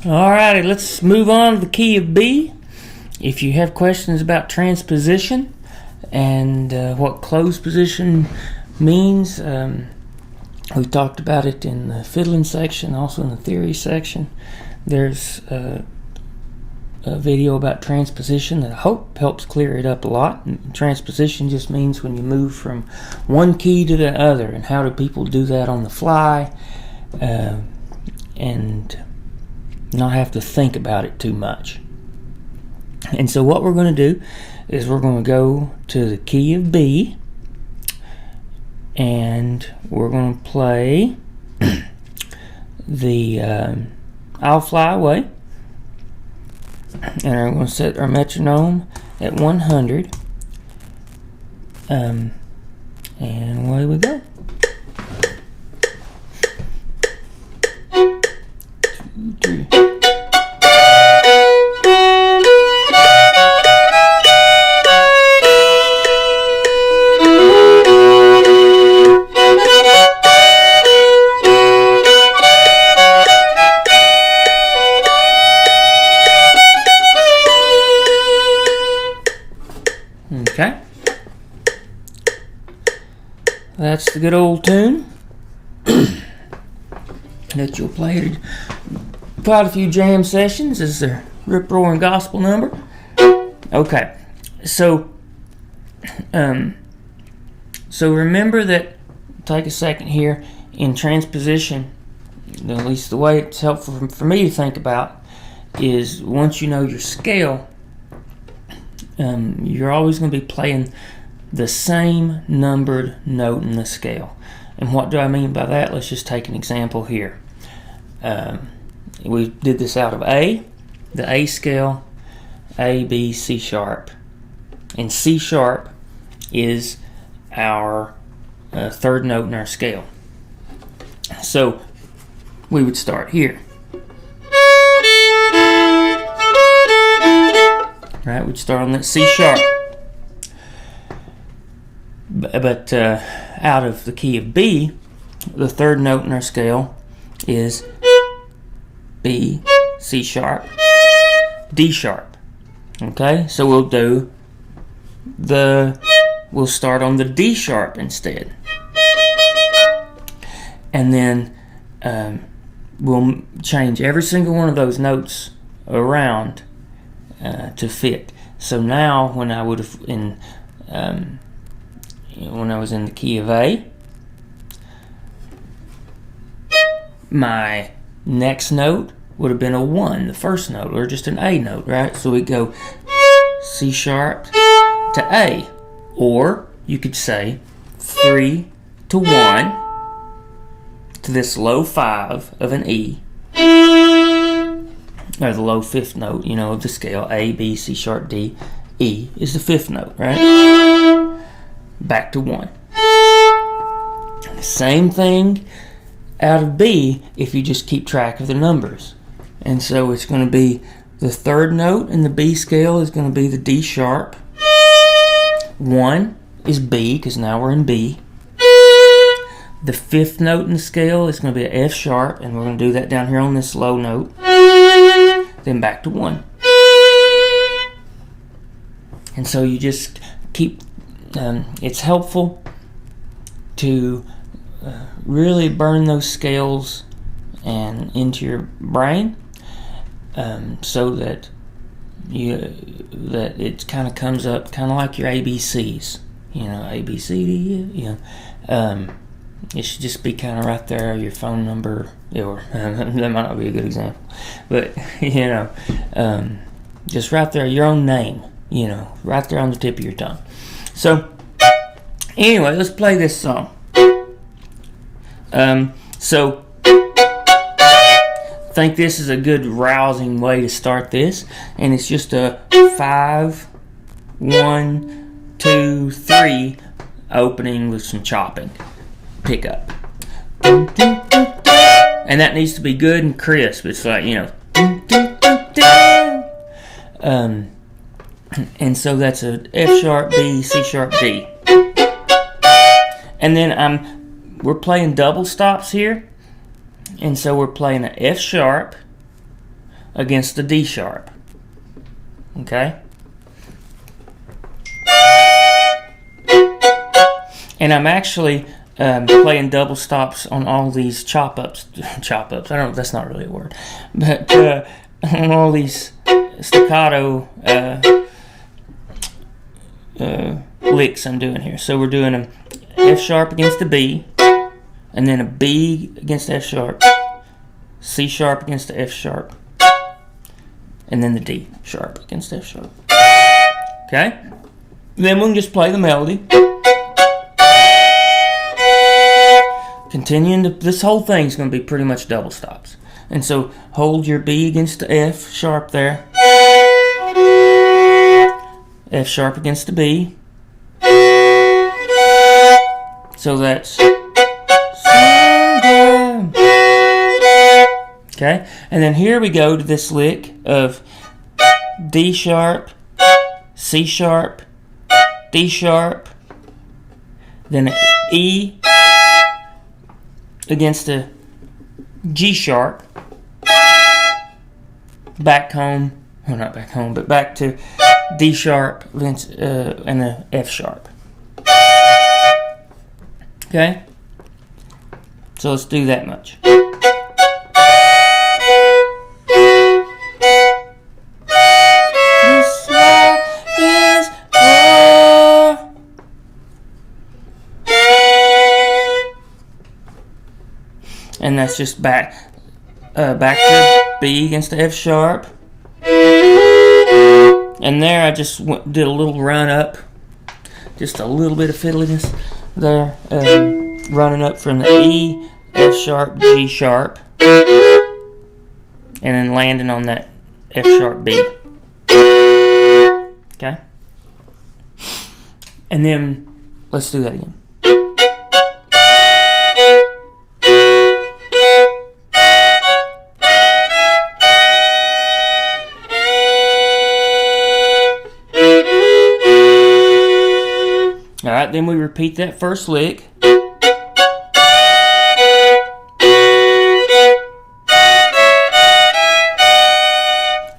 Alrighty, let's move on to the key of B. If you have questions about transposition and what closed position means, we talked about it in the fiddling section, also in the theory section. There's a video about transposition that I hope helps clear it up a lot. Transposition just means when you move from one key to the other, and how do people do that on the fly and not have to think about it too much. And so what we're going to do is we're going to go to the key of B, and we're going to play the I'll Fly Away, and we're going to set our metronome at 100, and away we go. 2, 3. Okay, that's the good old tune that you'll play at quite a few jam sessions. This is a rip-roaring gospel number. Okay, so remember that, take a second here, in transposition, at least the way it's helpful for me to think about is once you know your scale, you're always going to be playing the same numbered note in the scale. And what do I mean by that? Let's just take an example here. We did this out of A, the A scale, A, B, C sharp. And C sharp is our third note in our scale. So we would start here. Right, we'd start on that C sharp. But out of the key of B, the third note in our scale is B, C sharp, D sharp. Okay, so we'll start on the D sharp instead. And then we'll change every single one of those notes around to fit. So now when I would have when I was in the key of A, my next note would have been a 1, the first note, or just an A note, right? So we go C sharp to A, or you could say 3 to 1 to this low 5 of an E, or the low 5th note, of the scale. A, B, C sharp, D, E is the 5th note, right? Back to 1. Same thing out of B if you just keep track of the numbers. And so it's going to be the third note in the B scale is going to be the D sharp. 1 is B because now we're in B. The 5th note in the scale is going to be an F sharp, and we're going to do that down here on this low note. Then back to 1. And so you just keep, it's helpful to really burn those scales and into your brain, so that it kind of comes up kind of like your ABCs, A, B, C, D, it should just be kind of right there, your phone number, or that might not be a good example, but just right there, your own name, right there on the tip of your tongue. So anyway, let's play this song. So I think this is a good rousing way to start this, and it's just a 5, 1, 2, 3 opening with some chopping pickup, and that needs to be good and crisp. It's like and so that's a F sharp, B, C sharp, D, and then we're playing double stops here, and so we're playing an F sharp, against the D sharp. Okay? And I'm actually playing double stops on all these chop ups. That's not really a word. But on all these staccato licks I'm doing here. So we're doing an F sharp against a B, and then a B against F sharp, C sharp against the F sharp, and then the D sharp against F sharp. Okay? Then we can just play the melody. Continuing this whole thing's going to be pretty much double stops. And so hold your B against the F sharp there. F sharp against the B. So that's okay. And then here we go to this lick of D sharp, C sharp, D sharp, then E against a G sharp, back home, well not back home, but back to D sharp and a F sharp. Okay? So let's do that much. This love is war. And that's just back to B against the F sharp. And there I just did a little run up, just a little bit of fiddliness there, running up from the E, F sharp, G sharp, and then landing on that F sharp B. Okay? And then let's do that again. Alright, then we repeat that first lick.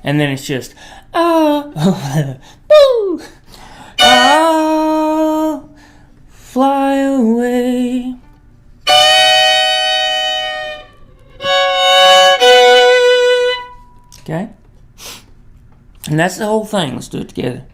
And then it's just boo, fly away. Okay? And that's the whole thing. Let's do it together.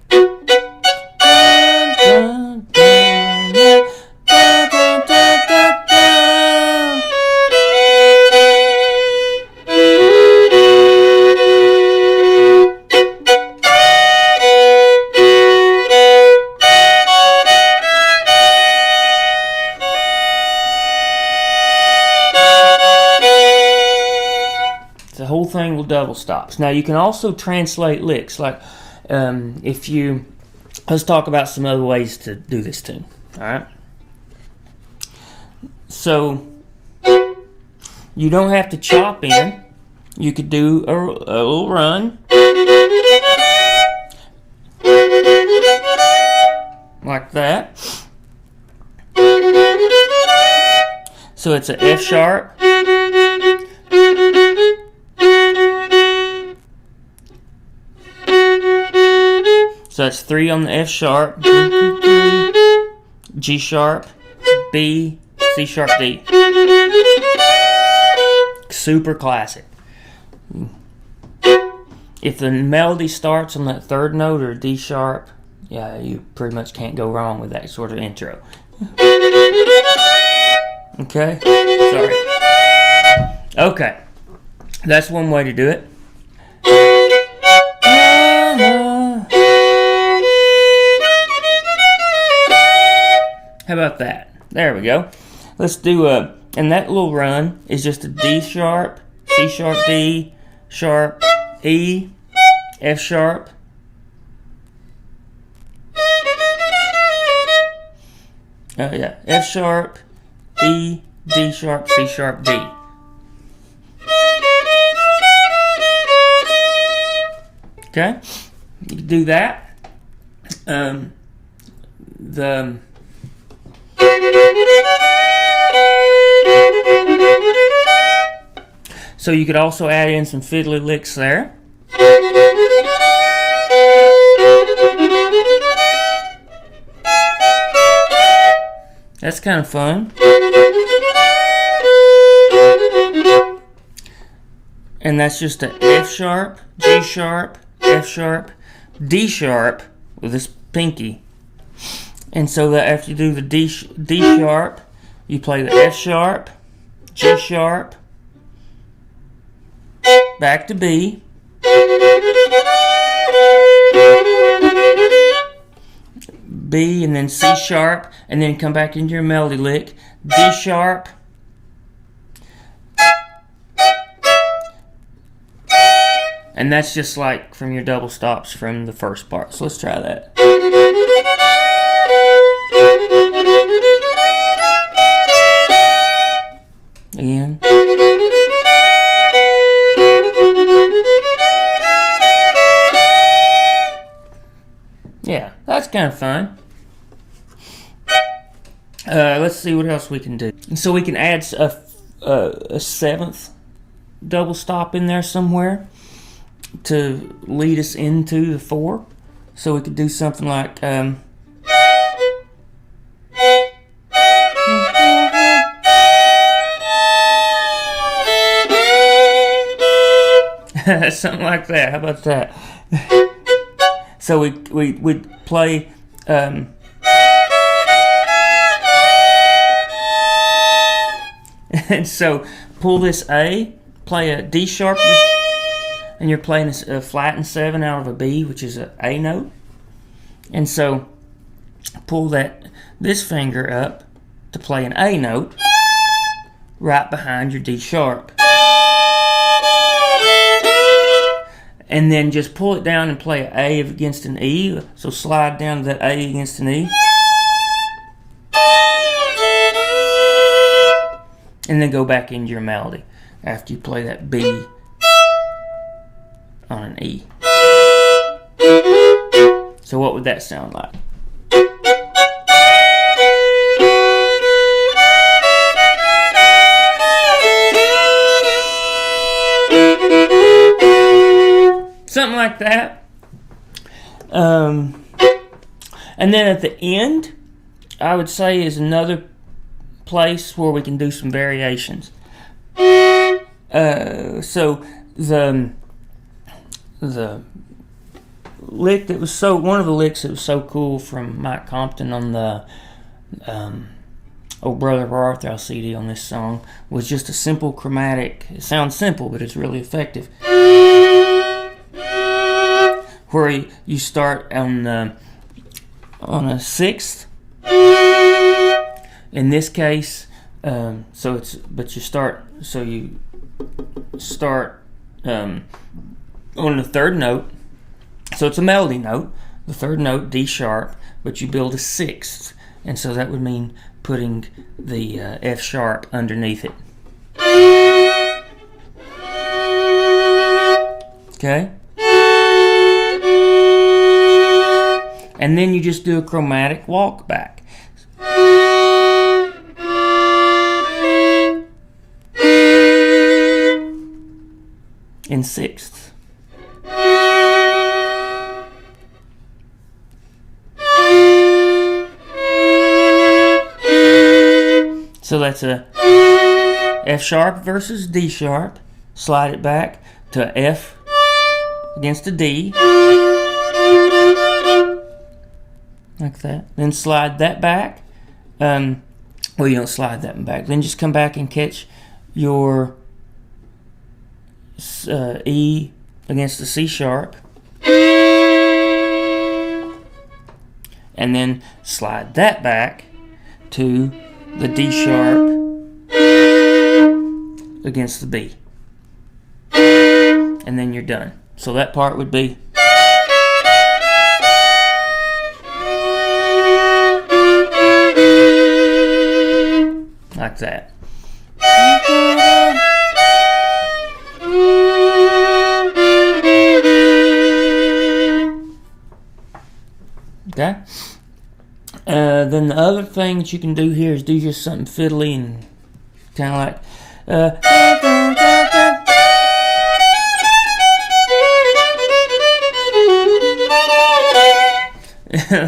The whole thing will double stops. Now you can also translate licks, like let's talk about some other ways to do this tune. All right. So you don't have to chop in. You could do a little run like that. So it's an F sharp. So that's 3 on the F sharp, G sharp, B, C sharp, D. Super classic. If the melody starts on that third note or D sharp, yeah, you pretty much can't go wrong with that sort of intro. Okay? Sorry. Okay. That's one way to do it. How about that? There we go. Let's do and that little run is just a D sharp, C sharp, D sharp, E, F sharp. Yeah, F sharp, E, D sharp, C sharp, D. Okay, you can do that. So you could also add in some fiddly licks there. That's kind of fun. And that's just a F sharp, G sharp, F sharp, D sharp with this pinky. And so that after you do the D sharp, you play the F sharp, G sharp, back to B, B, and then C sharp, and then come back into your melody lick, D sharp, and that's just like from your double stops from the first part. So let's try that. Again. Yeah, that's kind of fun. Let's see what else we can do. So we can add a seventh double stop in there somewhere to lead us into the 4. So we could do something like something like that. How about that? So we'd play and so pull this A, play a D sharp, and you're playing a flattened 7 out of a B, which is an A note. And so pull this finger up to play an A note right behind your D sharp. And then just pull it down and play an A against an E. So slide down to that A against an E. And then go back into your melody after you play that B on an E. So what would that sound like? Something like that. And then at the end, I would say is another place where we can do some variations. So the lick that was one of the licks that was so cool from Mike Compton on the Oh Brother Where Art Thou CD on this song was just a simple chromatic. It sounds simple, but it's really effective. Where you start on a 6th. In this case, you start on the 3rd note. So it's a melody note, the 3rd note, D sharp, but you build a 6th, and so that would mean putting the F sharp underneath it. Okay. And then you just do a chromatic walk back. In 6th. So that's a F sharp versus D sharp. Slide it back to F against a D. Like that. Then slide that back. Well, you don't slide that back. Then just come back and catch your E against the C sharp. And then slide that back to the D sharp against the B. And then you're done. So that part would be like that. Okay. Then the other thing that you can do here is do just something fiddly and kind of like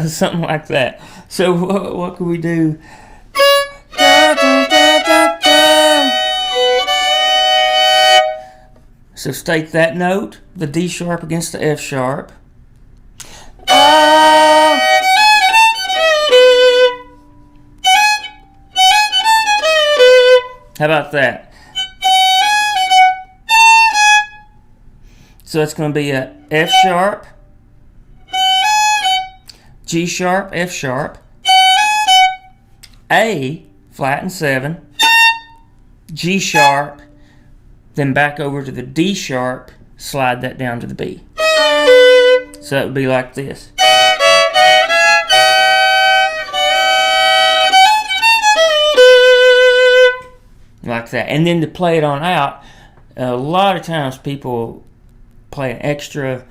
something like that. So what can we do? So state that note, the D sharp against the F sharp. How about that? So it's going to be a F sharp, G sharp, F sharp, A, flat and 7, G sharp, then back over to the D sharp, slide that down to the B. So it would be like this. Like that. And then to play it on out, a lot of times people play an extra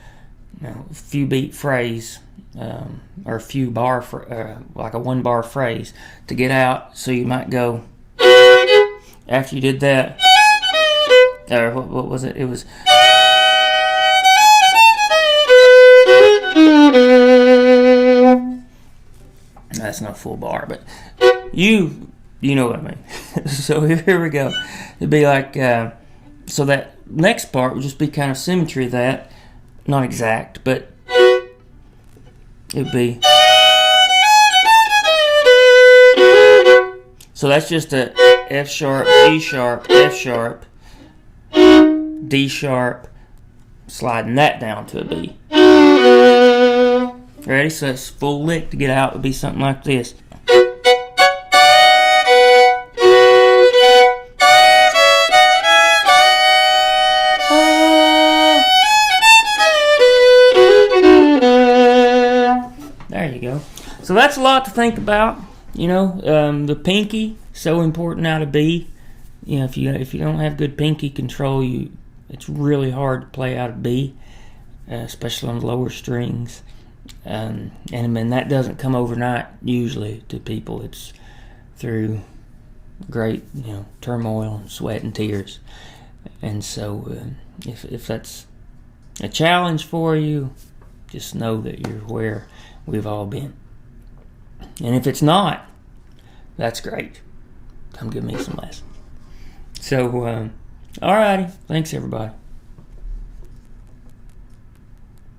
few beat phrase or a few bar, like a 1 bar phrase to get out. So you might go, after you did that, or what was it? It was. That's not a full bar, but you know what I mean. So here we go. It'd be like, so that next part would just be kind of symmetry of that. Not exact, but it'd be. So that's just a F sharp, G sharp, F sharp, D sharp, sliding that down to a B. Ready? So it's full lick to get out would be something like this. There you go. So that's a lot to think about. You know, the pinky, so important out of B. You know, if you don't have good pinky control, it's really hard to play out of B, especially on the lower strings. And I mean, that doesn't come overnight usually to people. It's through great, turmoil and sweat and tears. And so if that's a challenge for you, just know that you're where we've all been. And if it's not, that's great. Come give me some lessons. So, alrighty. Thanks, everybody.